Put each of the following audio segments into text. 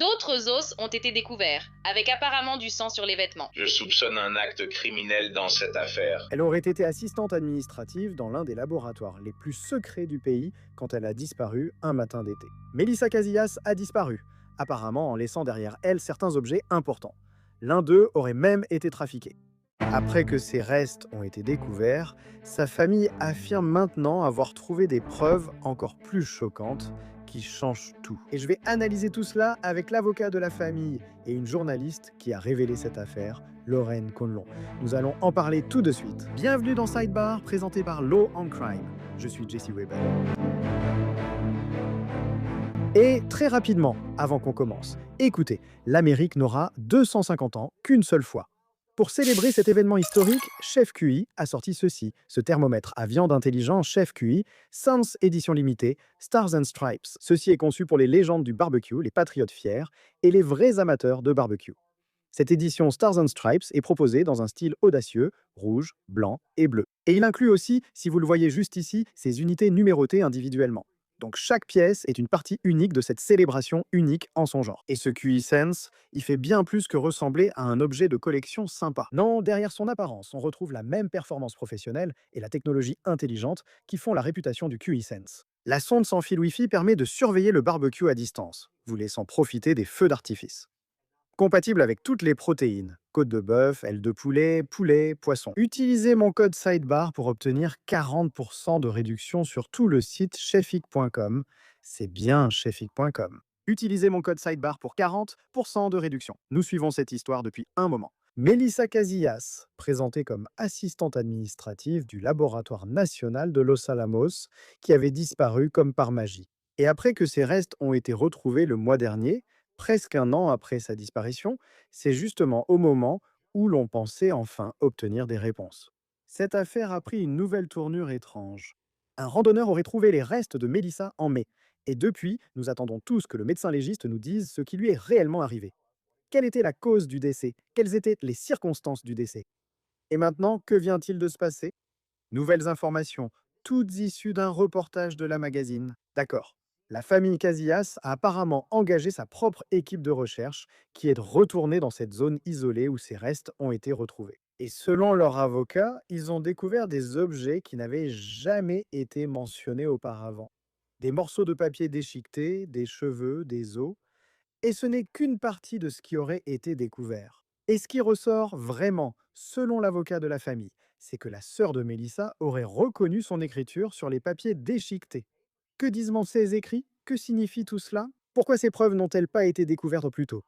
D'autres os ont été découverts, avec apparemment du sang sur les vêtements. Je soupçonne un acte criminel dans cette affaire. Elle aurait été assistante administrative dans l'un des laboratoires les plus secrets du pays quand elle a disparu un matin d'été. Melissa Casillas a disparu, apparemment en laissant derrière elle certains objets importants. L'un d'eux aurait même été trafiqué. Après que ses restes ont été découverts, sa famille affirme maintenant avoir trouvé des preuves encore plus choquantes qui changent tout. Et je vais analyser tout cela avec l'avocat de la famille et une journaliste qui a révélé cette affaire, Lorraine Conlon. Nous allons en parler tout de suite. Bienvenue dans Sidebar, présenté par Law and Crime. Je suis Jesse Weber. Et très rapidement, avant qu'on commence, écoutez, l'Amérique n'aura 250 ans qu'une seule fois. Pour célébrer cet événement historique, Chef QI a sorti ceci, ce thermomètre à viande intelligent Chef QI, Sans édition limitée, Stars and Stripes. Ceci est conçu pour les légendes du barbecue, les patriotes fiers et les vrais amateurs de barbecue. Cette édition Stars and Stripes est proposée dans un style audacieux, rouge, blanc et bleu. Et il inclut aussi, si vous le voyez juste ici, ces unités numérotées individuellement. Donc chaque pièce est une partie unique de cette célébration unique en son genre. Et ce QI Sense, il fait bien plus que ressembler à un objet de collection sympa. Non, derrière son apparence, on retrouve la même performance professionnelle et la technologie intelligente qui font la réputation du QI Sense. La sonde sans fil Wi-Fi permet de surveiller le barbecue à distance, vous laissant profiter des feux d'artifice. Compatible avec toutes les protéines, côte de bœuf, aile de poulet, poulet, poisson. Utilisez mon code SIDEBAR pour obtenir 40% de réduction sur tout le site chefic.com. C'est bien chefic.com. Utilisez mon code SIDEBAR pour 40% de réduction. Nous suivons cette histoire depuis un moment. Melissa Casillas, présentée comme assistante administrative du laboratoire national de Los Alamos, qui avait disparu comme par magie. Et après que ses restes ont été retrouvés le mois dernier, presque un an après sa disparition, c'est justement au moment où l'on pensait enfin obtenir des réponses. Cette affaire a pris une nouvelle tournure étrange. Un randonneur aurait trouvé les restes de Melissa en mai, et depuis, nous attendons tous que le médecin légiste nous dise ce qui lui est réellement arrivé. Quelle était la cause du décès? Quelles étaient les circonstances du décès? Et maintenant, que vient-il de se passer? Nouvelles informations, toutes issues d'un reportage de la magazine. D'accord. La famille Casillas a apparemment engagé sa propre équipe de recherche qui est retournée dans cette zone isolée où ces restes ont été retrouvés. Et selon leur avocat, ils ont découvert des objets qui n'avaient jamais été mentionnés auparavant. Des morceaux de papier déchiquetés, des cheveux, des os. Et ce n'est qu'une partie de ce qui aurait été découvert. Et ce qui ressort vraiment, selon l'avocat de la famille, c'est que la sœur de Melissa aurait reconnu son écriture sur les papiers déchiquetés. Que disent ces écrits? Que signifie tout cela? Pourquoi ces preuves n'ont-elles pas été découvertes plus tôt?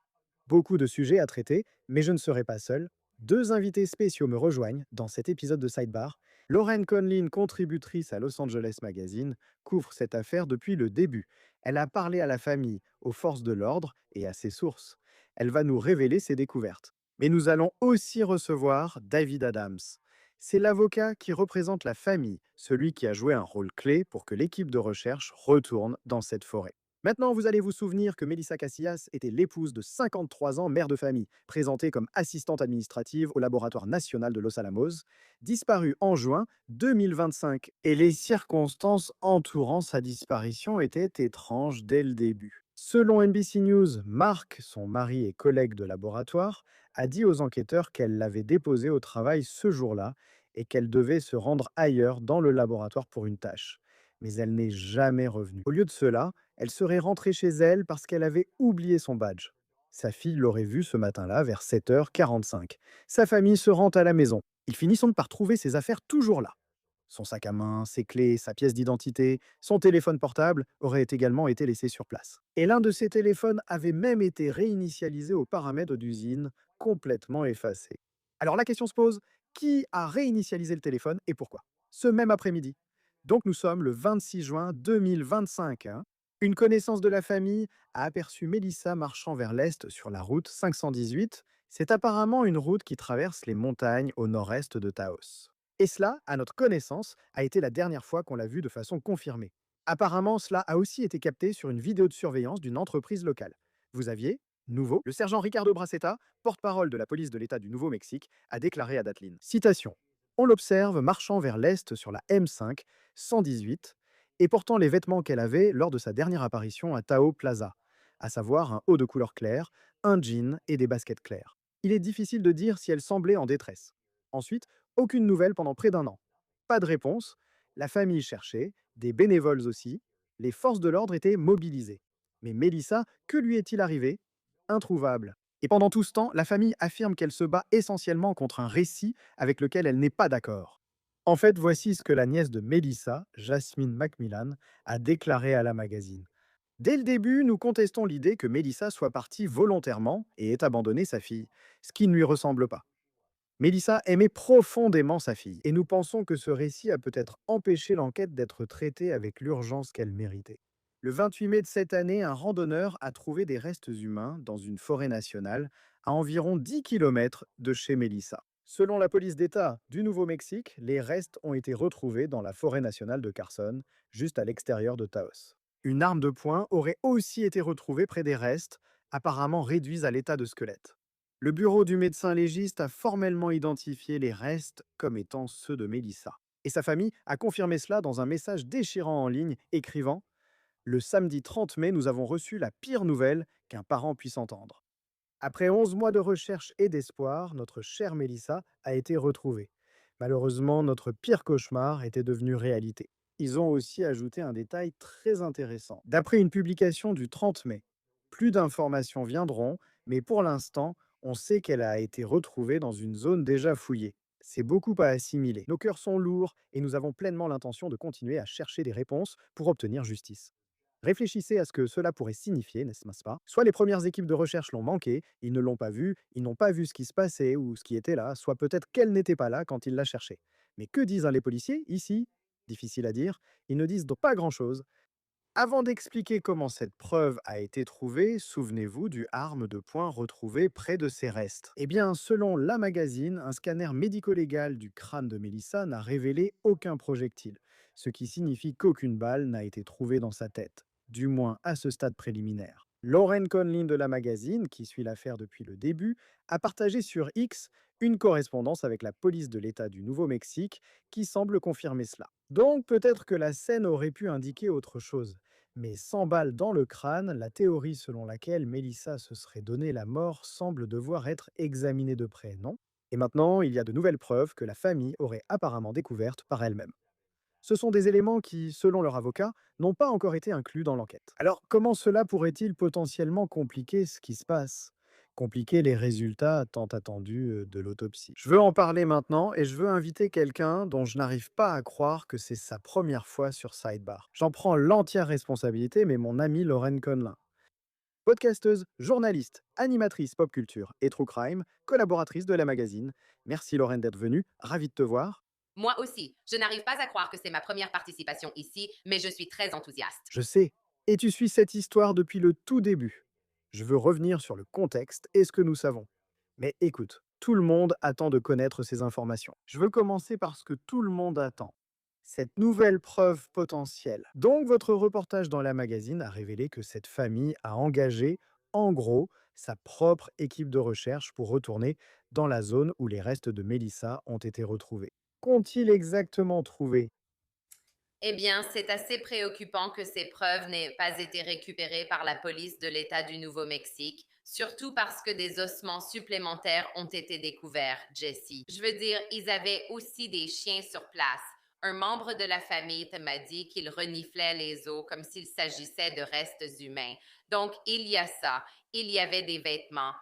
Beaucoup de sujets à traiter, mais je ne serai pas seul. Deux invités spéciaux me rejoignent dans cet épisode de Sidebar. Lorraine Conlin, contributrice à Los Angeles Magazine, couvre cette affaire depuis le début. Elle a parlé à la famille, aux forces de l'ordre et à ses sources. Elle va nous révéler ses découvertes. Mais nous allons aussi recevoir David Adams. C'est l'avocat qui représente la famille, celui qui a joué un rôle clé pour que l'équipe de recherche retourne dans cette forêt. Maintenant, vous allez vous souvenir que Melissa Casillas était l'épouse de 53 ans, mère de famille, présentée comme assistante administrative au laboratoire national de Los Alamos, disparue en juin 2025. Et les circonstances entourant sa disparition étaient étranges dès le début. Selon NBC News, Mark, son mari et collègue de laboratoire, a dit aux enquêteurs qu'elle l'avait déposée au travail ce jour-là et qu'elle devait se rendre ailleurs dans le laboratoire pour une tâche. Mais elle n'est jamais revenue. Au lieu de cela, elle serait rentrée chez elle parce qu'elle avait oublié son badge. Sa fille l'aurait vue ce matin-là vers 7h45. Sa famille se rend à la maison. Ils finissent donc par trouver ses affaires toujours là. Son sac à main, ses clés, sa pièce d'identité, son téléphone portable auraient également été laissés sur place. Et l'un de ces téléphones avait même été réinitialisé aux paramètres d'usine, complètement effacé. Alors la question se pose, qui a réinitialisé le téléphone et pourquoi? Ce même après-midi. Donc nous sommes le 26 juin 2025. Une connaissance de la famille a aperçu Melissa marchant vers l'est sur la route 518. C'est apparemment une route qui traverse les montagnes au nord-est de Taos. Et cela, à notre connaissance, a été la dernière fois qu'on l'a vue de façon confirmée. Apparemment, cela a aussi été capté sur une vidéo de surveillance d'une entreprise locale. Vous aviez, nouveau, le sergent Ricardo Bracetta, porte-parole de la police de l'État du Nouveau-Mexique, a déclaré à Dateline. Citation. On l'observe marchant vers l'est sur la M5 118 et portant les vêtements qu'elle avait lors de sa dernière apparition à Tao Plaza. à savoir un haut de couleur claire, un jean et des baskets claires. Il est difficile de dire si elle semblait en détresse. Ensuite, aucune nouvelle pendant près d'1 an. Pas de réponse, la famille cherchait, des bénévoles aussi, les forces de l'ordre étaient mobilisées. Mais Mélissa, que lui est-il arrivé? Introuvable. Et pendant tout ce temps, la famille affirme qu'elle se bat essentiellement contre un récit avec lequel elle n'est pas d'accord. En fait, voici ce que la nièce de Mélissa, Jasmine Macmillan, a déclaré à la magazine. Dès le début, nous contestons l'idée que Mélissa soit partie volontairement et ait abandonné sa fille, ce qui ne lui ressemble pas. Mélissa aimait profondément sa fille, et nous pensons que ce récit a peut-être empêché l'enquête d'être traitée avec l'urgence qu'elle méritait. Le 28 mai de cette année, un randonneur a trouvé des restes humains dans une forêt nationale à environ 10 km de chez Mélissa. Selon la police d'État du Nouveau-Mexique, les restes ont été retrouvés dans la forêt nationale de Carson, juste à l'extérieur de Taos. Une arme de poing aurait aussi été retrouvée près des restes, apparemment réduits à l'état de squelette. Le bureau du médecin légiste a formellement identifié les restes comme étant ceux de Mélissa. Et sa famille a confirmé cela dans un message déchirant en ligne, écrivant le samedi 30 mai, nous avons reçu la pire nouvelle qu'un parent puisse entendre. Après 11 mois de recherche et d'espoir, notre chère Mélissa a été retrouvée. Malheureusement, notre pire cauchemar était devenu réalité. Ils ont aussi ajouté un détail très intéressant. D'après une publication du 30 mai, plus d'informations viendront, mais pour l'instant, on sait qu'elle a été retrouvée dans une zone déjà fouillée. C'est beaucoup à assimiler. Nos cœurs sont lourds et nous avons pleinement l'intention de continuer à chercher des réponses pour obtenir justice. Réfléchissez à ce que cela pourrait signifier, n'est-ce pas? Soit les premières équipes de recherche l'ont manqué, ils ne l'ont pas vu, ils n'ont pas vu ce qui se passait ou ce qui était là, soit peut-être qu'elle n'était pas là quand ils la cherchaient. Mais que disent les policiers ici? Difficile à dire, ils ne disent donc pas grand-chose. Avant d'expliquer comment cette preuve a été trouvée, souvenez-vous du arme de poing retrouvée près de ses restes. Eh bien, selon La Magazine, un scanner médico-légal du crâne de Mélissa n'a révélé aucun projectile, ce qui signifie qu'aucune balle n'a été trouvée dans sa tête, du moins à ce stade préliminaire. Lauren Conlin de La Magazine, qui suit l'affaire depuis le début, a partagé sur X une correspondance avec la police de l'État du Nouveau-Mexique qui semble confirmer cela. Donc peut-être que la scène aurait pu indiquer autre chose. Mais 100 balles dans le crâne, la théorie selon laquelle Mélissa se serait donné la mort semble devoir être examinée de près, non? Et maintenant, il y a de nouvelles preuves que la famille aurait apparemment découvertes par elle-même. Ce sont des éléments qui, selon leur avocat, n'ont pas encore été inclus dans l'enquête. Alors, comment cela pourrait-il potentiellement compliquer ce qui se passe? Compliquer les résultats tant attendus de l'autopsie. Je veux en parler maintenant et je veux inviter quelqu'un dont je n'arrive pas à croire que c'est sa première fois sur Sidebar. J'en prends l'entière responsabilité, mais mon amie Lauren Conlin. Podcasteuse, journaliste, animatrice pop culture et true crime, collaboratrice de La Magazine. Merci Lauren d'être venue, ravie de te voir. Moi aussi, je n'arrive pas à croire que c'est ma première participation ici, mais je suis très enthousiaste. Je sais. Et tu suis cette histoire depuis le tout début. Je veux revenir sur le contexte et ce que nous savons. Mais écoute, tout le monde attend de connaître ces informations. Je veux commencer par ce que tout le monde attend. Cette nouvelle preuve potentielle. Donc, votre reportage dans La Magazine a révélé que cette famille a engagé, en gros, sa propre équipe de recherche pour retourner dans la zone où les restes de Mélissa ont été retrouvés. Qu'ont-ils exactement trouvé? Eh bien, c'est assez préoccupant que ces preuves n'aient pas été récupérées par la police de l'État du Nouveau-Mexique, surtout parce que des ossements supplémentaires ont été découverts, Jessie. Je veux dire, ils avaient aussi des chiens sur place. Un membre de la famille m'a dit qu'il reniflait les os comme s'il s'agissait de restes humains. Donc, il y a ça. Il y avait des vêtements.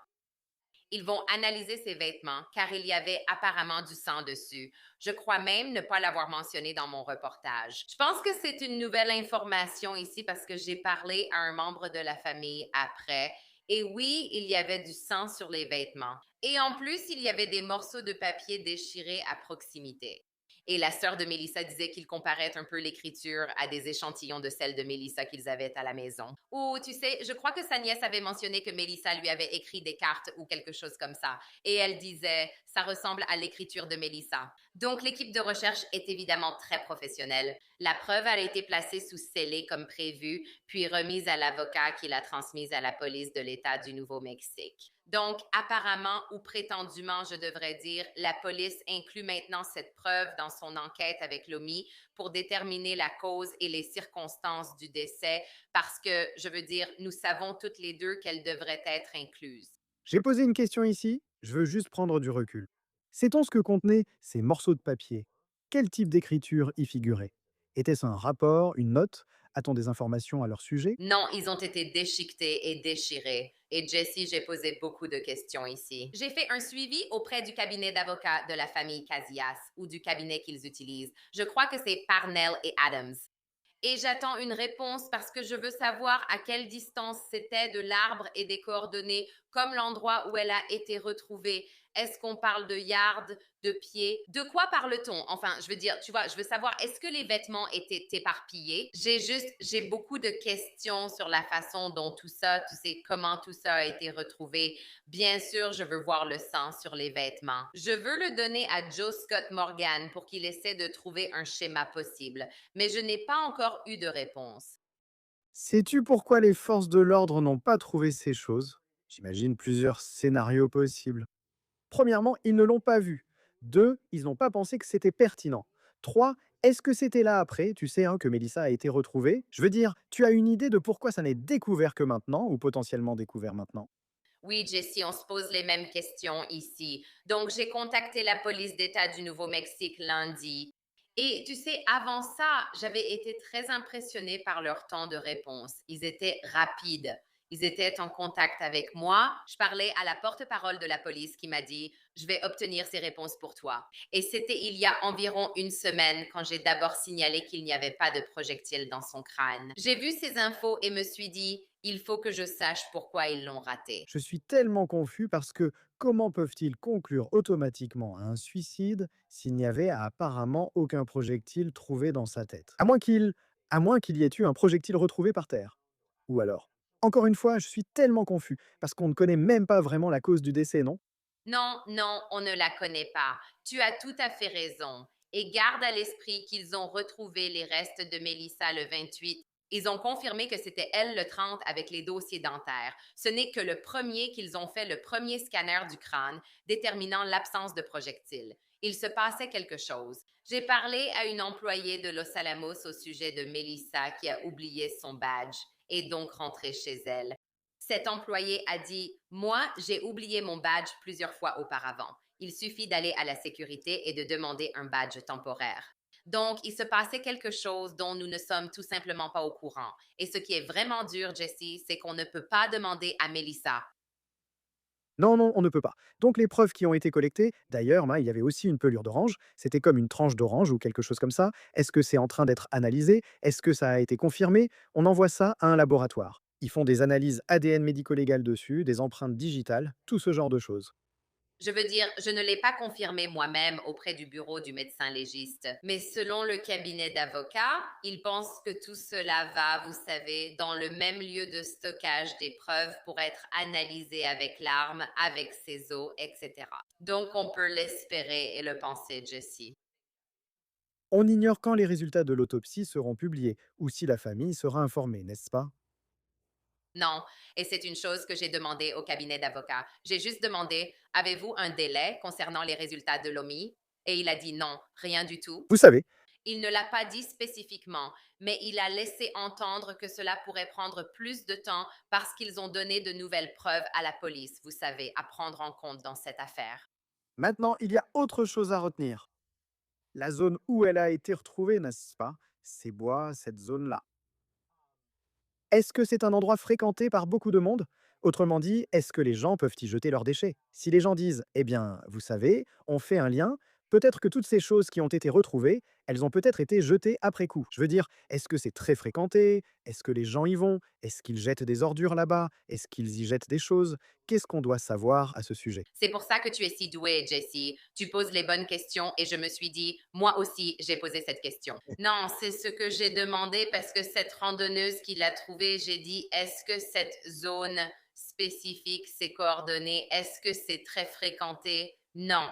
Ils vont analyser ces vêtements car il y avait apparemment du sang dessus. Je crois même ne pas l'avoir mentionné dans mon reportage. Je pense que c'est une nouvelle information ici parce que j'ai parlé à un membre de la famille après. Et oui, il y avait du sang sur les vêtements. Et en plus, il y avait des morceaux de papier déchirés à proximité. Et la sœur de Mélissa disait qu'il comparait un peu l'écriture à des échantillons de celle de Mélissa qu'ils avaient à la maison. Ou, tu sais, je crois que sa nièce avait mentionné que Mélissa lui avait écrit des cartes ou quelque chose comme ça. Et elle disait, Ça ressemble à l'écriture de Melissa. Donc, l'équipe de recherche est évidemment très professionnelle. La preuve a été placée sous scellé comme prévu, puis remise à l'avocat qui l'a transmise à la police de l'État du Nouveau-Mexique. Donc, apparemment ou prétendument, je devrais dire, la police inclut maintenant cette preuve dans son enquête avec l'OMI pour déterminer la cause et les circonstances du décès parce que, je veux dire, nous savons toutes les deux qu'elle devrait être incluse. J'ai posé une question ici, je veux juste prendre du recul. Sait-on ce que contenaient ces morceaux de papier? Quel type d'écriture y figurait? Était-ce un rapport, une note? A-t-on des informations à leur sujet? Non, ils ont été déchiquetés et déchirés. Et Jessie, j'ai posé beaucoup de questions ici. J'ai fait un suivi auprès du cabinet d'avocats de la famille Casillas ou du cabinet qu'ils utilisent. Je crois que c'est Parnell et Adams. Et j'attends une réponse parce que je veux savoir à quelle distance c'était de l'arbre et des coordonnées, comme l'endroit où elle a été retrouvée. Est-ce qu'on parle de yards, de pieds? De quoi parle-t-on? Enfin, je veux dire, tu vois, je veux savoir, est-ce que les vêtements étaient éparpillés? J'ai beaucoup de questions sur la façon dont tout ça, tu sais, comment tout ça a été retrouvé. Bien sûr, je veux voir le sang sur les vêtements. Je veux le donner à Joe Scott Morgan pour qu'il essaie de trouver un schéma possible, mais je n'ai pas encore eu de réponse. Sais-tu pourquoi les forces de l'ordre n'ont pas trouvé ces choses? J'imagine plusieurs scénarios possibles. Premièrement, ils ne l'ont pas vu. Deux, ils n'ont pas pensé que c'était pertinent. Trois, est-ce que c'était là après, tu sais, hein, que Mélissa a été retrouvée? Je veux dire, tu as une idée de pourquoi ça n'est découvert que maintenant, ou potentiellement découvert maintenant? Oui, Jessie, on se pose les mêmes questions ici. Donc, j'ai contacté la police d'État du Nouveau-Mexique lundi. Et tu sais, avant ça, j'avais été très impressionnée par leur temps de réponse. Ils étaient rapides. Ils étaient en contact avec moi. Je parlais à la porte-parole de la police qui m'a dit, je vais obtenir ces réponses pour toi. Et c'était il y a environ une semaine quand j'ai d'abord signalé qu'il n'y avait pas de projectile dans son crâne. J'ai vu ces infos et me suis dit, il faut que je sache pourquoi ils l'ont raté. Je suis tellement confus parce que comment peuvent-ils conclure automatiquement à un suicide s'il n'y avait apparemment aucun projectile trouvé dans sa tête? À moins qu'il y ait eu un projectile retrouvé par terre. Ou alors, encore une fois, je suis tellement confus parce qu'on ne connaît même pas vraiment la cause du décès, non? Non, non, on ne la connaît pas. Tu as tout à fait raison. Et garde à l'esprit qu'ils ont retrouvé les restes de Mélissa le 28. Ils ont confirmé que c'était elle le 30 avec les dossiers dentaires. Ce n'est que le premier qu'ils ont fait le premier scanner du crâne, déterminant l'absence de projectile. Il se passait quelque chose. J'ai parlé à une employée de Los Alamos au sujet de Mélissa qui a oublié son badge et donc rentré chez elle. Cet employé a dit, moi, j'ai oublié mon badge plusieurs fois auparavant. Il suffit d'aller à la sécurité et de demander un badge temporaire. Donc, il se passait quelque chose dont nous ne sommes tout simplement pas au courant. Et ce qui est vraiment dur, Jessie, c'est qu'on ne peut pas demander à Melissa. Non, non, on ne peut pas. Donc les preuves qui ont été collectées, d'ailleurs, il y avait aussi une pelure d'orange, c'était comme une tranche d'orange ou quelque chose comme ça. Est-ce que c'est en train d'être analysé? Est-ce que ça a été confirmé? On envoie ça à un laboratoire. Ils font des analyses ADN médico-légales dessus, des empreintes digitales, tout ce genre de choses. Je veux dire, je ne l'ai pas confirmé moi-même auprès du bureau du médecin légiste, mais selon le cabinet d'avocats, ils pensent que tout cela va, vous savez, dans le même lieu de stockage des preuves pour être analysé avec l'arme, avec ses os, etc. Donc, on peut l'espérer et le penser, Jessie. On ignore quand les résultats de l'autopsie seront publiés, ou si la famille sera informée, n'est-ce pas? Non, et c'est une chose que j'ai demandé au cabinet d'avocats. J'ai juste demandé, avez-vous un délai concernant les résultats de l'OMI? Et il a dit non, rien du tout. Vous savez, Il ne l'a pas dit spécifiquement, mais il a laissé entendre que cela pourrait prendre plus de temps parce qu'ils ont donné de nouvelles preuves à la police, vous savez, à prendre en compte dans cette affaire. maintenant, il y a autre chose à retenir. La zone où elle a été retrouvée, n'est-ce pas? Ces bois, cette zone-là. Est-ce que c'est un endroit fréquenté par beaucoup de monde? Autrement dit, est-ce que les gens peuvent y jeter leurs déchets? Si les gens disent, eh bien, vous savez, on fait un lien, peut-être que toutes ces choses qui ont été retrouvées, elles ont peut-être été jetées après coup. Je veux dire, est-ce que c'est très fréquenté? Est-ce que les gens y vont? Est-ce qu'ils jettent des ordures là-bas? Est-ce qu'ils y jettent des choses? Qu'est-ce qu'on doit savoir à ce sujet? C'est pour ça que tu es si douée, Jessie. Tu poses les bonnes questions et je me suis dit, moi aussi, j'ai posé cette question. Non, c'est ce que j'ai demandé parce que cette randonneuse qui l'a trouvée, j'ai dit, est-ce que cette zone spécifique, ces coordonnées, est-ce que c'est très fréquenté? Non,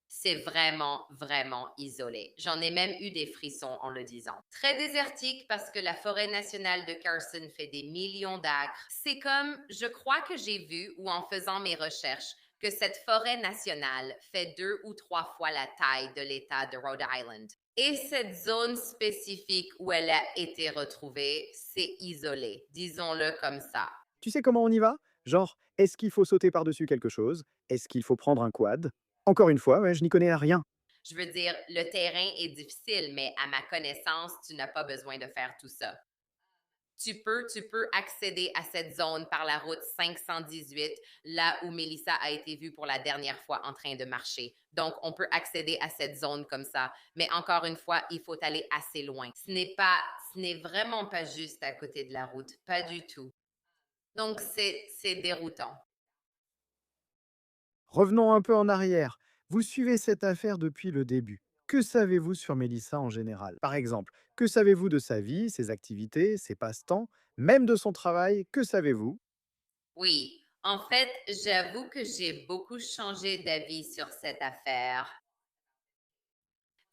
c'est vraiment, vraiment isolé. J'en ai même eu des frissons en le disant. Très désertique parce que la forêt nationale de Carson fait des millions d'acres. C'est comme, je crois que j'ai vu, ou en faisant mes recherches, que cette forêt nationale fait 2 ou 3 fois la taille de l'État de Rhode Island. Et cette zone spécifique où elle a été retrouvée, c'est isolé, disons-le comme ça. Tu sais comment on y va? Genre, est-ce qu'il faut sauter par-dessus quelque chose? Est-ce qu'il faut prendre un quad? Encore une fois, ouais, je n'y connais rien. Je veux dire, le terrain est difficile, mais à ma connaissance, tu n'as pas besoin de faire tout ça. Tu peux accéder à cette zone par la route 518, là où Mélissa a été vue pour la dernière fois en train de marcher. Donc, on peut accéder à cette zone comme ça. Mais encore une fois, il faut aller assez loin. Ce n'est vraiment pas juste à côté de la route. Pas du tout. Donc, c'est déroutant. Revenons un peu en arrière. Vous suivez cette affaire depuis le début. Que savez-vous sur Mélissa en général? Par exemple, que savez-vous de sa vie, ses activités, ses passe-temps, même de son travail? Que savez-vous? Oui, en fait, j'avoue que j'ai beaucoup changé d'avis sur cette affaire.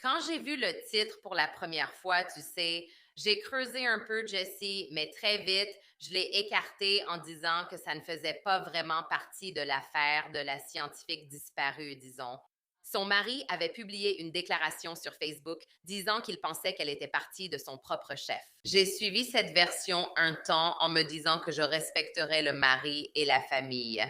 Quand j'ai vu le titre pour la première fois, tu sais, j'ai creusé un peu Jessie, mais très vite, je l'ai écarté en disant que ça ne faisait pas vraiment partie de l'affaire de la scientifique disparue, disons. Son mari avait publié une déclaration sur Facebook disant qu'il pensait qu'elle était partie de son propre chef. J'ai suivi cette version un temps en me disant que je respecterais le mari et la famille.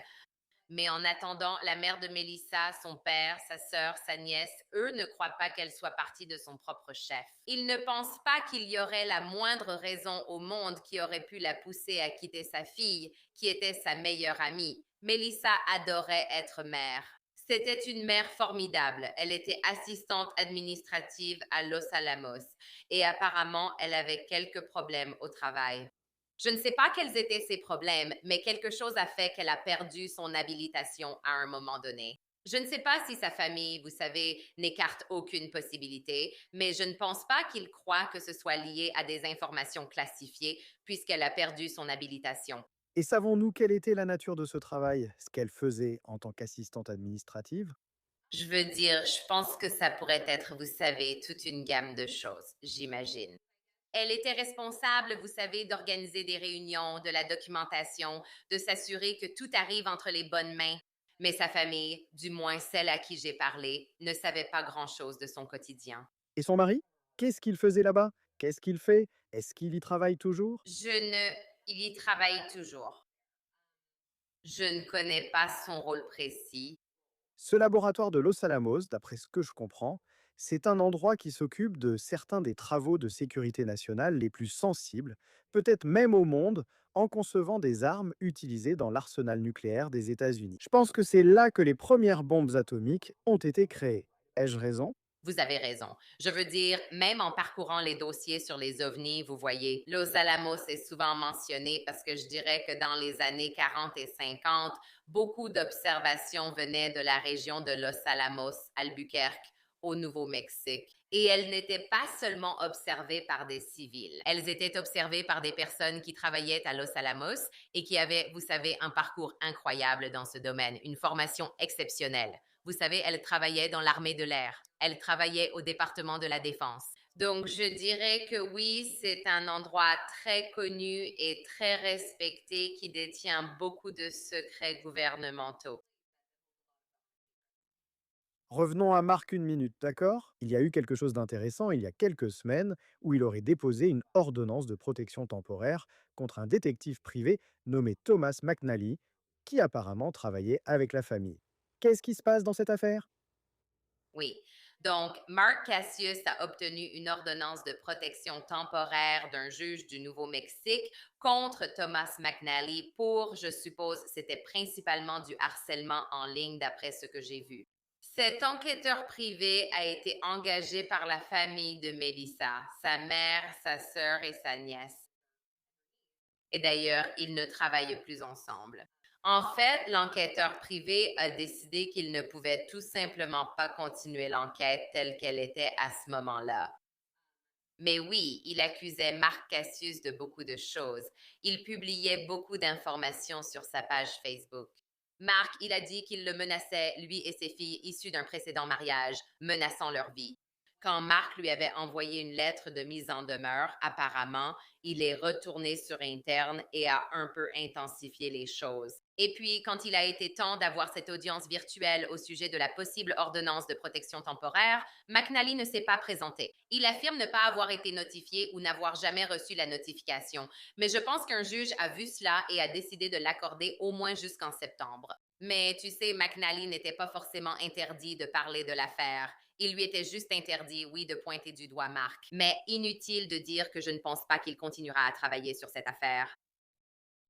Mais en attendant, la mère de Mélissa, son père, sa sœur, sa nièce, eux ne croient pas qu'elle soit partie de son propre chef. Ils ne pensent pas qu'il y aurait la moindre raison au monde qui aurait pu la pousser à quitter sa fille, qui était sa meilleure amie. Mélissa adorait être mère. C'était une mère formidable. Elle était assistante administrative à Los Alamos et apparemment, elle avait quelques problèmes au travail. Je ne sais pas quels étaient ses problèmes, mais quelque chose a fait qu'elle a perdu son habilitation à un moment donné. Je ne sais pas si sa famille, vous savez, n'écarte aucune possibilité, mais je ne pense pas qu'il croit que ce soit lié à des informations classifiées puisqu'elle a perdu son habilitation. Et savons-nous quelle était la nature de ce travail, ce qu'elle faisait en tant qu'assistante administrative? Je veux dire, je pense que ça pourrait être, vous savez, toute une gamme de choses, j'imagine. Elle était responsable, vous savez, d'organiser des réunions, de la documentation, de s'assurer que tout arrive entre les bonnes mains. Mais sa famille, du moins celle à qui j'ai parlé, ne savait pas grand-chose de son quotidien. Et son mari? Qu'est-ce qu'il faisait là-bas? Qu'est-ce qu'il fait? Est-ce qu'il y travaille toujours? Il y travaille toujours. Je ne connais pas son rôle précis. Ce laboratoire de Los Alamos, d'après ce que je comprends, c'est un endroit qui s'occupe de certains des travaux de sécurité nationale les plus sensibles, peut-être même au monde, en concevant des armes utilisées dans l'arsenal nucléaire des États-Unis. Je pense que c'est là que les premières bombes atomiques ont été créées. Ai-je raison? Vous avez raison. Je veux dire, même en parcourant les dossiers sur les ovnis, vous voyez, Los Alamos est souvent mentionné parce que je dirais que dans les années 40 et 50, beaucoup d'observations venaient de la région de Los Alamos, Albuquerque, au Nouveau-Mexique. Et elles n'étaient pas seulement observées par des civils. Elles étaient observées par des personnes qui travaillaient à Los Alamos et qui avaient, vous savez, un parcours incroyable dans ce domaine, une formation exceptionnelle. Vous savez, elle travaillait dans l'armée de l'air. Elle travaillait au département de la défense. Donc, je dirais que oui, c'est un endroit très connu et très respecté qui détient beaucoup de secrets gouvernementaux. Revenons à Marc une minute, d'accord? Il y a eu quelque chose d'intéressant il y a quelques semaines où il aurait déposé une ordonnance de protection temporaire contre un détective privé nommé Thomas McNally, qui apparemment travaillait avec la famille. Qu'est-ce qui se passe dans cette affaire? Oui. Donc, Mark Cassius a obtenu une ordonnance de protection temporaire d'un juge du Nouveau-Mexique contre Thomas McNally pour, je suppose, c'était principalement du harcèlement en ligne d'après ce que j'ai vu. Cet enquêteur privé a été engagé par la famille de Melissa, sa mère, sa sœur et sa nièce. Et d'ailleurs, ils ne travaillent plus ensemble. En fait, l'enquêteur privé a décidé qu'il ne pouvait tout simplement pas continuer l'enquête telle qu'elle était à ce moment-là. Mais oui, il accusait Marc Cassius de beaucoup de choses. Il publiait beaucoup d'informations sur sa page Facebook. Mark, il a dit qu'il le menaçait, lui et ses filles issues d'un précédent mariage, menaçant leur vie. Quand Mark lui avait envoyé une lettre de mise en demeure, apparemment, il est retourné sur interne et a un peu intensifié les choses. Et puis, quand il a été temps d'avoir cette audience virtuelle au sujet de la possible ordonnance de protection temporaire, McNally ne s'est pas présenté. Il affirme ne pas avoir été notifié ou n'avoir jamais reçu la notification, mais je pense qu'un juge a vu cela et a décidé de l'accorder au moins jusqu'en septembre. Mais tu sais, McNally n'était pas forcément interdit de parler de l'affaire. Il lui était juste interdit, oui, de pointer du doigt Mark. Mais inutile de dire que je ne pense pas qu'il continuera à travailler sur cette affaire.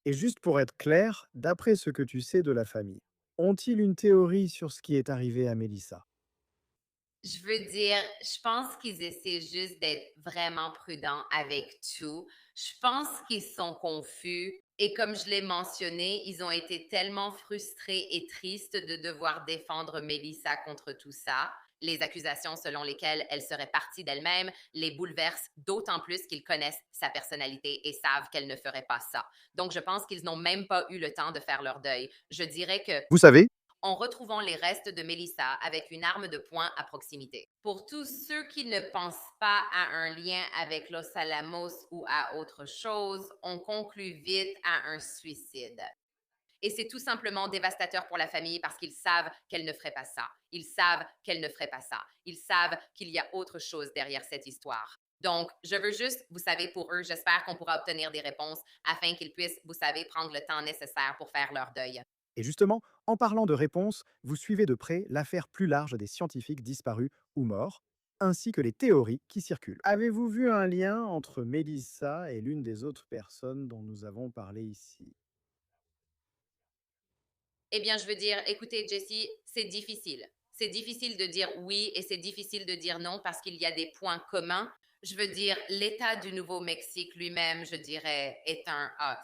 Et juste pour être clair, d'après ce que tu sais de la famille, ont-ils une théorie sur ce qui est arrivé à Mélissa? Je veux dire, je pense qu'ils essaient juste d'être vraiment prudents avec tout. Je pense qu'ils sont confus. Et comme je l'ai mentionné, ils ont été tellement frustrés et tristes de devoir défendre Melissa contre tout ça. Les accusations selon lesquelles elle serait partie d'elle-même les bouleversent d'autant plus qu'ils connaissent sa personnalité et savent qu'elle ne ferait pas ça. Donc, je pense qu'ils n'ont même pas eu le temps de faire leur deuil. Je dirais que Vous savez, en retrouvant les restes de Mélissa avec une arme de poing à proximité. Pour tous ceux qui ne pensent pas à un lien avec Los Alamos ou à autre chose, on conclut vite à un suicide. Et c'est tout simplement dévastateur pour la famille parce qu'ils savent qu'elle ne ferait pas ça. Ils savent qu'elle ne ferait pas ça. Ils savent qu'il y a autre chose derrière cette histoire. Donc, je veux juste, vous savez, pour eux, j'espère qu'on pourra obtenir des réponses afin qu'ils puissent, vous savez, prendre le temps nécessaire pour faire leur deuil. et justement, en parlant de réponses, vous suivez de près l'affaire plus large des scientifiques disparus ou morts, ainsi que les théories qui circulent. Avez-vous vu un lien entre Mélissa et l'une des autres personnes dont nous avons parlé ici? Eh bien, je veux dire, écoutez, Jessie, c'est difficile. C'est difficile de dire oui et c'est difficile de dire non parce qu'il y a des points communs. Je veux dire, l'État du Nouveau-Mexique lui-même, je dirais,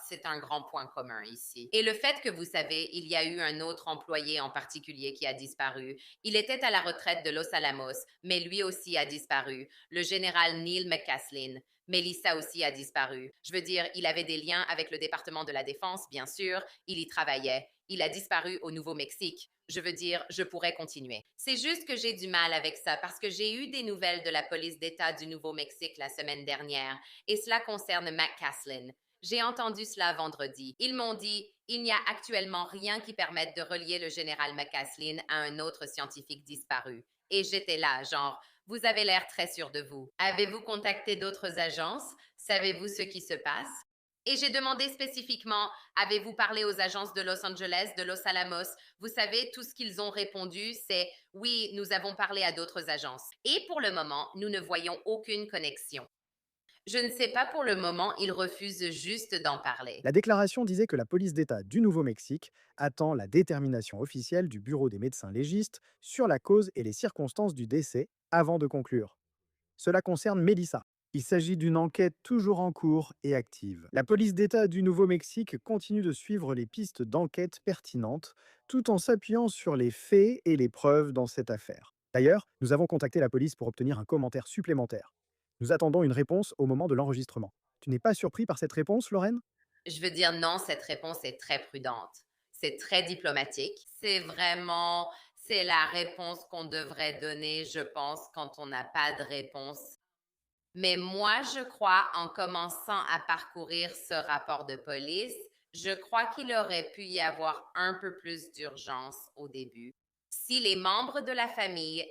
c'est un grand point commun ici. Et le fait que vous savez, il y a eu un autre employé en particulier qui a disparu. Il était à la retraite de Los Alamos, mais lui aussi a disparu. Le général Neil McCaslin. Melissa aussi a disparu. Je veux dire, il avait des liens avec le département de la Défense, bien sûr. Il y travaillait. Il a disparu au Nouveau-Mexique. Je veux dire, je pourrais continuer. C'est juste que j'ai du mal avec ça parce que j'ai eu des nouvelles de la police d'État du Nouveau-Mexique la semaine dernière et cela concerne Matt Caslin. J'ai entendu cela vendredi. Ils m'ont dit, il n'y a actuellement rien qui permette de relier le général McCaslin à un autre scientifique disparu. Et j'étais là, genre, vous avez l'air très sûr de vous. Avez-vous contacté d'autres agences? Savez-vous ce qui se passe? Et j'ai demandé spécifiquement, avez-vous parlé aux agences de Los Angeles, de Los Alamos? Vous savez, tout ce qu'ils ont répondu, c'est oui, nous avons parlé à d'autres agences. Et pour le moment, nous ne voyons aucune connexion. Je ne sais pas pour le moment, ils refusent juste d'en parler. La déclaration disait que la police d'État du Nouveau-Mexique attend la détermination officielle du Bureau des médecins légistes sur la cause et les circonstances du décès avant de conclure. Cela concerne Mélissa. Il s'agit d'une enquête toujours en cours et active. La police d'État du Nouveau-Mexique continue de suivre les pistes d'enquête pertinentes tout en s'appuyant sur les faits et les preuves dans cette affaire. D'ailleurs, nous avons contacté la police pour obtenir un commentaire supplémentaire. Nous attendons une réponse au moment de l'enregistrement. Tu n'es pas surpris par cette réponse, Lorraine? Je veux dire non, cette réponse est très prudente. C'est très diplomatique. C'est la réponse qu'on devrait donner, je pense, quand on n'a pas de réponse. Mais moi, je crois, en commençant à parcourir ce rapport de police, je crois qu'il aurait pu y avoir un peu plus d'urgence au début. Si les membres de la famille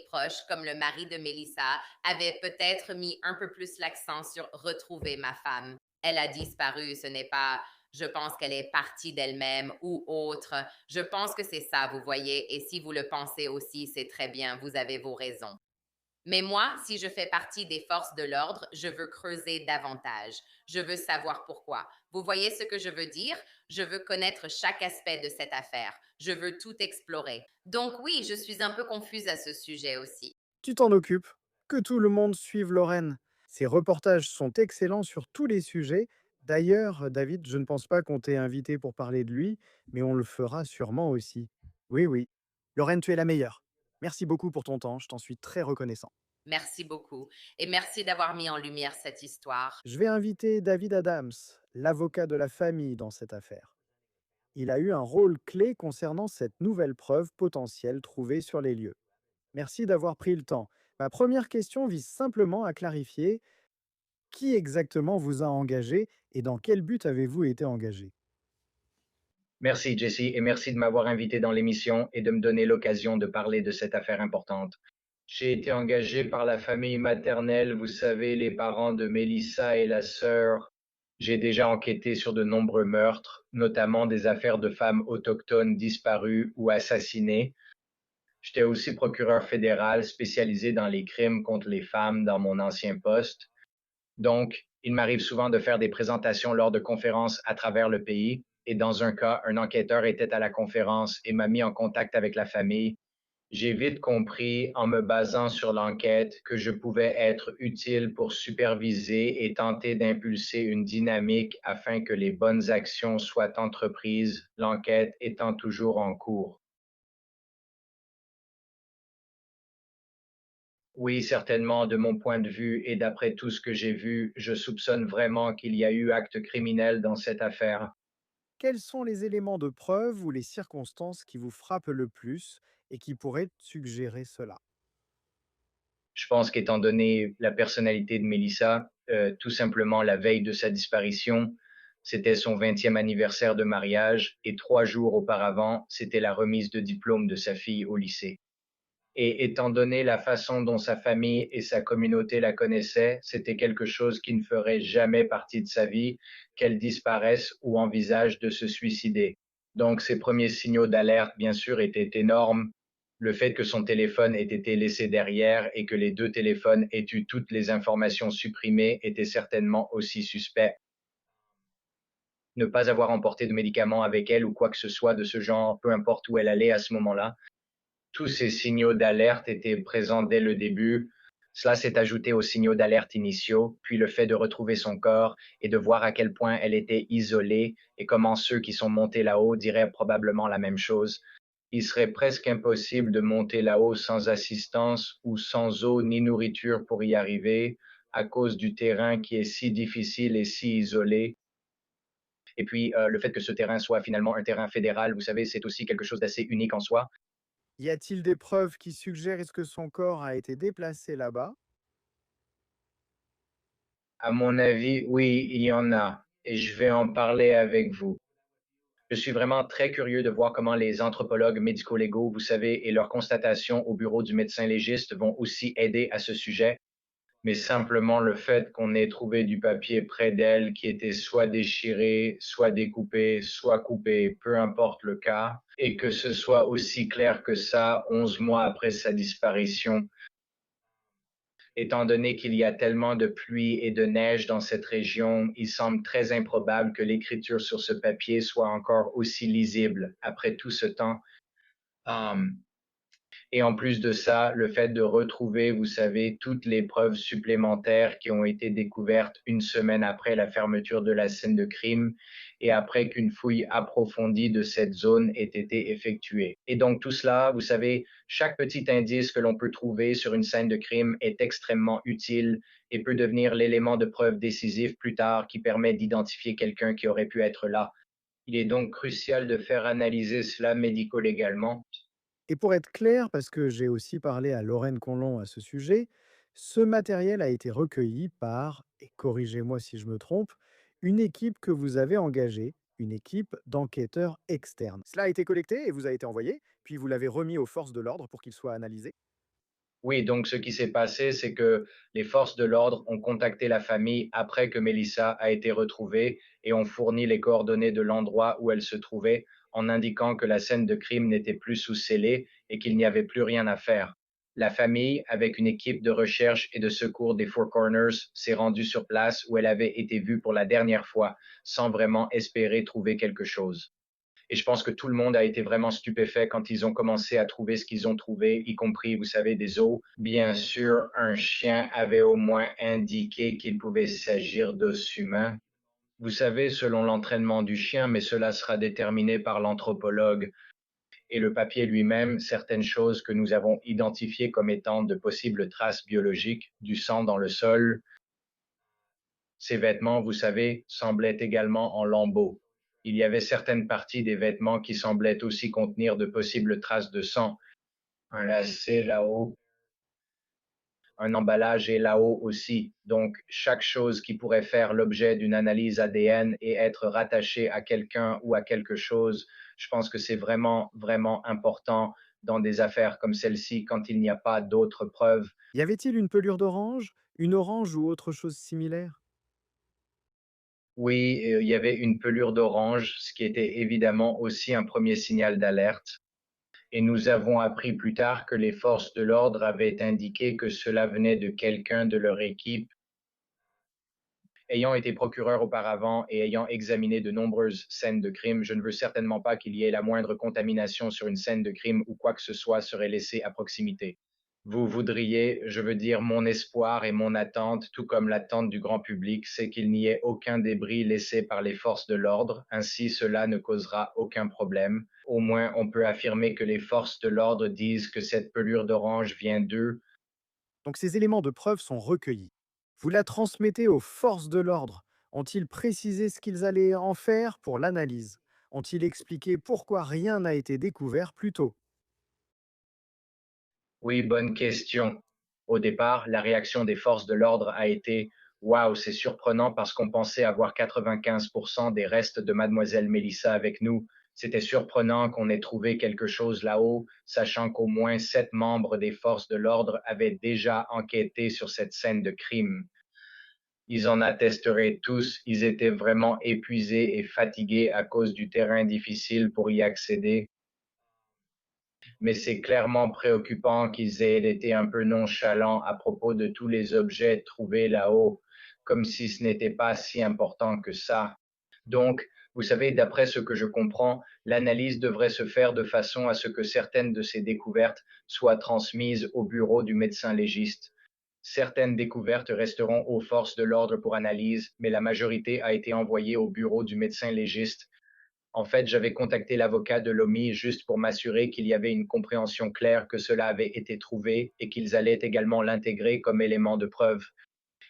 proche, comme le mari de Melissa, avaient peut-être mis un peu plus l'accent sur retrouver ma femme. Elle a disparu, ce n'est pas, je pense qu'elle est partie d'elle-même ou autre. Je pense que c'est ça, vous voyez, et si vous le pensez aussi, c'est très bien, vous avez vos raisons. Mais moi, si je fais partie des forces de l'ordre, je veux creuser davantage. Je veux savoir pourquoi. Vous voyez ce que je veux dire? Je veux connaître chaque aspect de cette affaire. Je veux tout explorer. Donc oui, je suis un peu confuse à ce sujet aussi. Tu t'en occupes. Que tout le monde suive Lorraine. Ses reportages sont excellents sur tous les sujets. D'ailleurs, David, je ne pense pas qu'on t'ait invité pour parler de lui, mais on le fera sûrement aussi. Oui, oui. Lorraine, tu es la meilleure. Merci beaucoup pour ton temps, je t'en suis très reconnaissant. Merci beaucoup. Et merci d'avoir mis en lumière cette histoire. Je vais inviter David Adams, l'avocat de la famille dans cette affaire. Il a eu un rôle clé concernant cette nouvelle preuve potentielle trouvée sur les lieux. Merci d'avoir pris le temps. Ma première question vise simplement à clarifier qui exactement vous a engagé et dans quel but avez-vous été engagé. Merci Jesse et merci de m'avoir invité dans l'émission et de me donner l'occasion de parler de cette affaire importante. J'ai été engagé par la famille maternelle, vous savez, les parents de Melissa et la sœur. J'ai déjà enquêté sur de nombreux meurtres, notamment des affaires de femmes autochtones disparues ou assassinées. J'étais aussi procureur fédéral spécialisé dans les crimes contre les femmes dans mon ancien poste. Donc, il m'arrive souvent de faire des présentations lors de conférences à travers le pays. Et dans un cas, un enquêteur était à la conférence et m'a mis en contact avec la famille. J'ai vite compris, en me basant sur l'enquête, que je pouvais être utile pour superviser et tenter d'impulser une dynamique afin que les bonnes actions soient entreprises, l'enquête étant toujours en cours. Oui, certainement, de mon point de vue et d'après tout ce que j'ai vu, je soupçonne vraiment qu'il y a eu acte criminel dans cette affaire. Quels sont les éléments de preuve ou les circonstances qui vous frappent le plus et qui pourraient suggérer cela? Je pense qu'étant donné la personnalité de Melissa, tout simplement la veille de sa disparition, c'était son 20e anniversaire de mariage et 3 jours auparavant, c'était la remise de diplôme de sa fille au lycée. Et étant donné la façon dont sa famille et sa communauté la connaissaient, c'était quelque chose qui ne ferait jamais partie de sa vie, qu'elle disparaisse ou envisage de se suicider. Donc, ses premiers signaux d'alerte, bien sûr, étaient énormes. Le fait que son téléphone ait été laissé derrière et que les deux téléphones aient eu toutes les informations supprimées était certainement aussi suspect. Ne pas avoir emporté de médicaments avec elle ou quoi que ce soit de ce genre, peu importe où elle allait à ce moment-là, tous ces signaux d'alerte étaient présents dès le début. Cela s'est ajouté aux signaux d'alerte initiaux, puis le fait de retrouver son corps et de voir à quel point elle était isolée et comment ceux qui sont montés là-haut diraient probablement la même chose. Il serait presque impossible de monter là-haut sans assistance ou sans eau ni nourriture pour y arriver à cause du terrain qui est si difficile et si isolé. Et puis, le fait que ce terrain soit finalement un terrain fédéral, vous savez, c'est aussi quelque chose d'assez unique en soi. Y a-t-il des preuves qui suggèrent est-ce que son corps a été déplacé là-bas? À mon avis, oui, il y en a, et je vais en parler avec vous. Je suis vraiment très curieux de voir comment les anthropologues médico-légaux, vous savez, et leurs constatations au bureau du médecin légiste vont aussi aider à ce sujet. Mais simplement le fait qu'on ait trouvé du papier près d'elle qui était soit déchiré, soit découpé, soit coupé, peu importe le cas, et que ce soit aussi clair que ça, 11 mois après sa disparition, étant donné qu'il y a tellement de pluie et de neige dans cette région, il semble très improbable que l'écriture sur ce papier soit encore aussi lisible après tout ce temps. Um, Et en plus de ça, le fait de retrouver, vous savez, toutes les preuves supplémentaires qui ont été découvertes une semaine après la fermeture de la scène de crime et après qu'une fouille approfondie de cette zone ait été effectuée. Et donc tout cela, vous savez, chaque petit indice que l'on peut trouver sur une scène de crime est extrêmement utile et peut devenir l'élément de preuve décisif plus tard qui permet d'identifier quelqu'un qui aurait pu être là. Il est donc crucial de faire analyser cela médico-légalement. Et pour être clair, parce que j'ai aussi parlé à Lorraine Conlon à ce sujet, ce matériel a été recueilli par, et corrigez-moi si je me trompe, une équipe que vous avez engagée, une équipe d'enquêteurs externes. Cela a été collecté et vous a été envoyé, puis vous l'avez remis aux forces de l'ordre pour qu'il soit analysé. Oui, donc ce qui s'est passé, c'est que les forces de l'ordre ont contacté la famille après que Melissa a été retrouvée et ont fourni les coordonnées de l'endroit où elle se trouvait en indiquant que la scène de crime n'était plus sous scellé et qu'il n'y avait plus rien à faire. La famille, avec une équipe de recherche et de secours des Four Corners, s'est rendue sur place où elle avait été vue pour la dernière fois, sans vraiment espérer trouver quelque chose. Et je pense que tout le monde a été vraiment stupéfait quand ils ont commencé à trouver ce qu'ils ont trouvé, y compris, vous savez, des os. Bien sûr, un chien avait au moins indiqué qu'il pouvait s'agir d'os humains. Vous savez, selon l'entraînement du chien, mais cela sera déterminé par l'anthropologue. Et le papier lui-même, certaines choses que nous avons identifiées comme étant de possibles traces biologiques, du sang dans le sol. Ces vêtements, vous savez, semblaient également en lambeaux. Il y avait certaines parties des vêtements qui semblaient aussi contenir de possibles traces de sang. Un lacet là-haut, un emballage est là-haut aussi. Donc, chaque chose qui pourrait faire l'objet d'une analyse ADN et être rattachée à quelqu'un ou à quelque chose, je pense que c'est vraiment, vraiment important dans des affaires comme celle-ci quand il n'y a pas d'autres preuves. Y avait-il une pelure d'orange, une orange ou autre chose similaire? Oui, il y avait une pelure d'orange, ce qui était évidemment aussi un premier signal d'alerte. Et nous avons appris plus tard que les forces de l'ordre avaient indiqué que cela venait de quelqu'un de leur équipe. Ayant été procureur auparavant et ayant examiné de nombreuses scènes de crime, je ne veux certainement pas qu'il y ait la moindre contamination sur une scène de crime où quoi que ce soit serait laissé à proximité. Vous voudriez, je veux dire, mon espoir et mon attente, tout comme l'attente du grand public, c'est qu'il n'y ait aucun débris laissé par les forces de l'ordre, ainsi cela ne causera aucun problème. Au moins, on peut affirmer que les forces de l'ordre disent que cette pelure d'orange vient d'eux. Donc ces éléments de preuve sont recueillis. Vous la transmettez aux forces de l'ordre. Ont-ils précisé ce qu'ils allaient en faire pour l'analyse? Ont-ils expliqué pourquoi rien n'a été découvert plus tôt? Oui, bonne question. Au départ, la réaction des forces de l'ordre a été waouh, c'est surprenant parce qu'on pensait avoir 95% des restes de mademoiselle Mélissa avec nous. C'était surprenant qu'on ait trouvé quelque chose là-haut, sachant qu'au moins 7 membres des forces de l'ordre avaient déjà enquêté sur cette scène de crime. Ils en attesteraient tous, ils étaient vraiment épuisés et fatigués à cause du terrain difficile pour y accéder, mais c'est clairement préoccupant qu'ils aient été un peu nonchalants à propos de tous les objets trouvés là-haut, comme si ce n'était pas si important que ça. Donc, vous savez, d'après ce que je comprends, l'analyse devrait se faire de façon à ce que certaines de ces découvertes soient transmises au bureau du médecin légiste. Certaines découvertes resteront aux forces de l'ordre pour analyse, mais la majorité a été envoyée au bureau du médecin légiste. En fait, j'avais contacté l'avocat de Lomi juste pour m'assurer qu'il y avait une compréhension claire que cela avait été trouvé et qu'ils allaient également l'intégrer comme élément de preuve.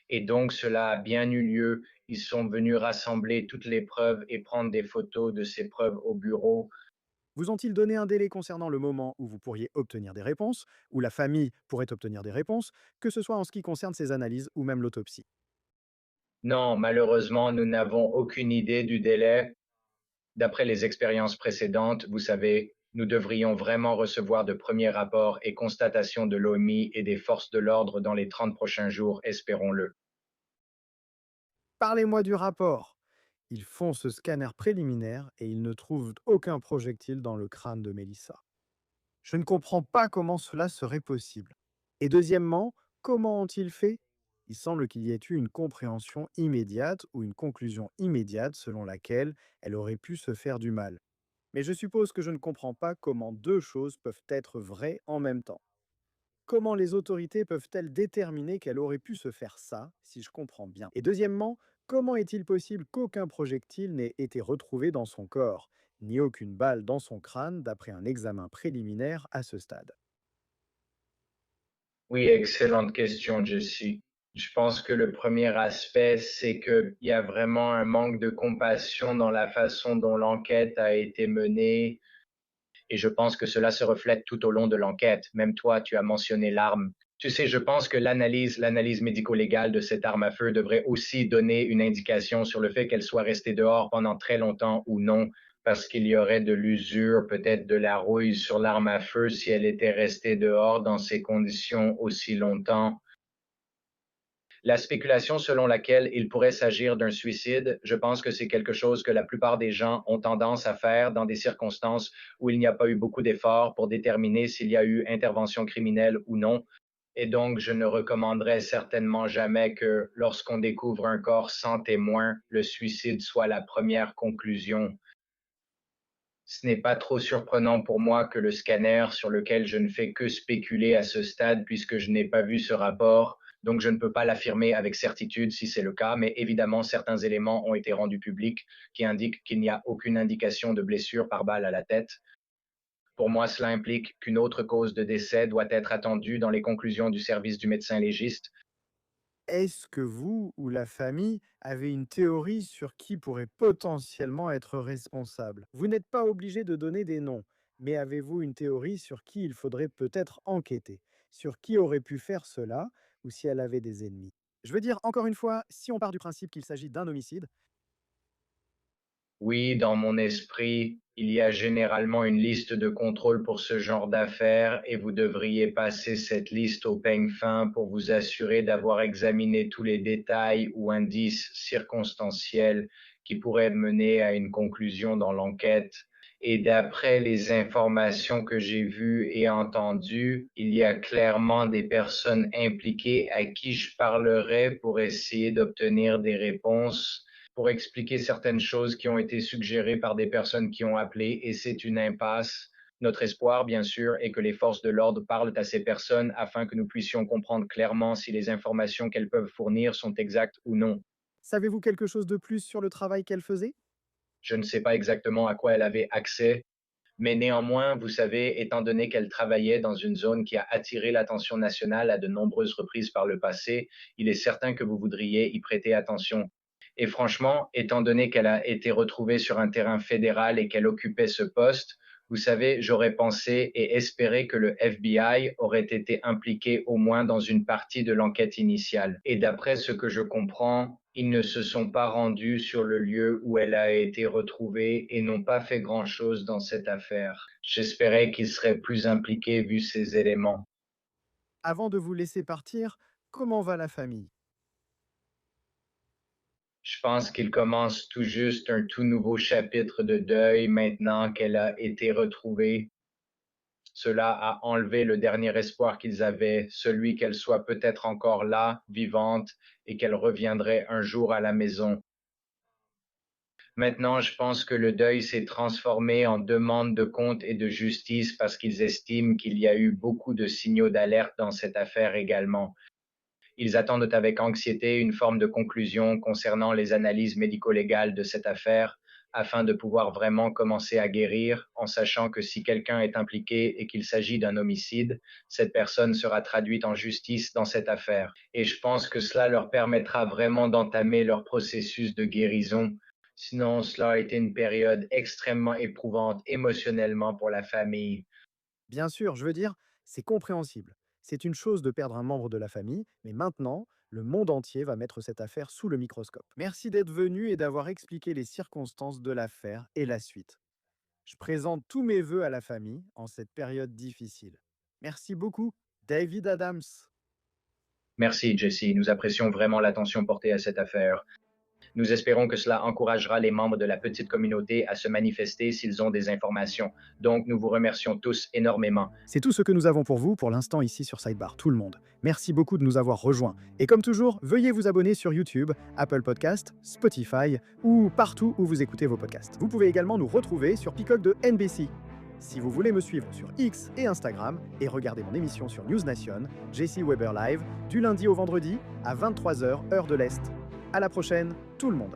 Et donc, cela a bien eu lieu. Ils sont venus rassembler toutes les preuves et prendre des photos de ces preuves au bureau. Vous ont-ils donné un délai concernant le moment où vous pourriez obtenir des réponses, où la famille pourrait obtenir des réponses, que ce soit en ce qui concerne ces analyses ou même l'autopsie? Non, malheureusement, nous n'avons aucune idée du délai. D'après les expériences précédentes, vous savez, nous devrions vraiment recevoir de premiers rapports et constatations de l'OMI et des forces de l'ordre dans les 30 prochains jours, espérons-le. Parlez-moi du rapport. Ils font ce scanner préliminaire et ils ne trouvent aucun projectile dans le crâne de Mélissa. Je ne comprends pas comment cela serait possible. Et deuxièmement, comment ont-ils fait? Il semble qu'il y ait eu une compréhension immédiate ou une conclusion immédiate selon laquelle elle aurait pu se faire du mal. Mais je suppose que je ne comprends pas comment deux choses peuvent être vraies en même temps. Comment les autorités peuvent-elles déterminer qu'elle aurait pu se faire ça, si je comprends bien? Et deuxièmement, comment est-il possible qu'aucun projectile n'ait été retrouvé dans son corps, ni aucune balle dans son crâne d'après un examen préliminaire à ce stade? Oui, excellente question, Jessie. Je pense que le premier aspect, c'est qu'il y a vraiment un manque de compassion dans la façon dont l'enquête a été menée. Et je pense que cela se reflète tout au long de l'enquête. Même toi, tu as mentionné l'arme. Tu sais, je pense que l'analyse médico-légale de cette arme à feu devrait aussi donner une indication sur le fait qu'elle soit restée dehors pendant très longtemps ou non, parce qu'il y aurait de l'usure, peut-être de la rouille sur l'arme à feu si elle était restée dehors dans ces conditions aussi longtemps. La spéculation selon laquelle il pourrait s'agir d'un suicide, je pense que c'est quelque chose que la plupart des gens ont tendance à faire dans des circonstances où il n'y a pas eu beaucoup d'efforts pour déterminer s'il y a eu intervention criminelle ou non. Et donc, je ne recommanderais certainement jamais que lorsqu'on découvre un corps sans témoin, le suicide soit la première conclusion. Ce n'est pas trop surprenant pour moi que le scanner, sur lequel je ne fais que spéculer à ce stade puisque je n'ai pas vu ce rapport, donc je ne peux pas l'affirmer avec certitude si c'est le cas, mais évidemment certains éléments ont été rendus publics qui indiquent qu'il n'y a aucune indication de blessure par balle à la tête. Pour moi, cela implique qu'une autre cause de décès doit être attendue dans les conclusions du service du médecin légiste. Est-ce que vous ou la famille avez une théorie sur qui pourrait potentiellement être responsable? Vous n'êtes pas obligé de donner des noms, mais avez-vous une théorie sur qui il faudrait peut-être enquêter? Sur qui aurait pu faire cela ou si elle avait des ennemis? Je veux dire, encore une fois, si on part du principe qu'il s'agit d'un homicide, Oui, dans mon esprit, il y a généralement une liste de contrôle pour ce genre d'affaires et vous devriez passer cette liste au peigne fin pour vous assurer d'avoir examiné tous les détails ou indices circonstanciels qui pourraient mener à une conclusion dans l'enquête. Et d'après les informations que j'ai vues et entendues, il y a clairement des personnes impliquées à qui je parlerai pour essayer d'obtenir des réponses pour expliquer certaines choses qui ont été suggérées par des personnes qui ont appelé et c'est une impasse. Notre espoir, bien sûr, est que les forces de l'ordre parlent à ces personnes afin que nous puissions comprendre clairement si les informations qu'elles peuvent fournir sont exactes ou non. savez-vous quelque chose de plus sur le travail qu'elle faisait? Je ne sais pas exactement à quoi elle avait accès, mais néanmoins, vous savez, étant donné qu'elle travaillait dans une zone qui a attiré l'attention nationale à de nombreuses reprises par le passé, il est certain que vous voudriez y prêter attention. Et franchement, étant donné qu'elle a été retrouvée sur un terrain fédéral et qu'elle occupait ce poste, vous savez, j'aurais pensé et espéré que le FBI aurait été impliqué au moins dans une partie de l'enquête initiale. Et d'après ce que je comprends, ils ne se sont pas rendus sur le lieu où elle a été retrouvée et n'ont pas fait grand-chose dans cette affaire. J'espérais qu'ils seraient plus impliqués vu ces éléments. Avant de vous laisser partir, comment va la famille? Je pense qu'il commence tout juste un tout nouveau chapitre de deuil maintenant qu'elle a été retrouvée. Cela a enlevé le dernier espoir qu'ils avaient, celui qu'elle soit peut-être encore là, vivante, et qu'elle reviendrait un jour à la maison. Maintenant, je pense que le deuil s'est transformé en demande de compte et de justice parce qu'ils estiment qu'il y a eu beaucoup de signaux d'alerte dans cette affaire également. Ils attendent avec anxiété une forme de conclusion concernant les analyses médico-légales de cette affaire afin de pouvoir vraiment commencer à guérir en sachant que si quelqu'un est impliqué et qu'il s'agit d'un homicide, cette personne sera traduite en justice dans cette affaire. Et je pense que cela leur permettra vraiment d'entamer leur processus de guérison. Sinon, cela a été une période extrêmement éprouvante émotionnellement pour la famille. Bien sûr, je veux dire, c'est compréhensible. C'est une chose de perdre un membre de la famille, mais maintenant, le monde entier va mettre cette affaire sous le microscope. Merci d'être venu et d'avoir expliqué les circonstances de l'affaire et la suite. Je présente tous mes vœux à la famille en cette période difficile. Merci beaucoup, David Adams. Merci, Jesse. Nous apprécions vraiment l'attention portée à cette affaire. Nous espérons que cela encouragera les membres de la petite communauté à se manifester s'ils ont des informations. Donc, nous vous remercions tous énormément. C'est tout ce que nous avons pour vous pour l'instant ici sur Sidebar, tout le monde. Merci beaucoup de nous avoir rejoints. Et comme toujours, veuillez vous abonner sur YouTube, Apple Podcast, Spotify ou partout où vous écoutez vos podcasts. Vous pouvez également nous retrouver sur Peacock de NBC. Si vous voulez me suivre sur X et Instagram et regarder mon émission sur News Nation, Jesse Weber Live, du lundi au vendredi à 23h heure de l'Est. À la prochaine, tout le monde.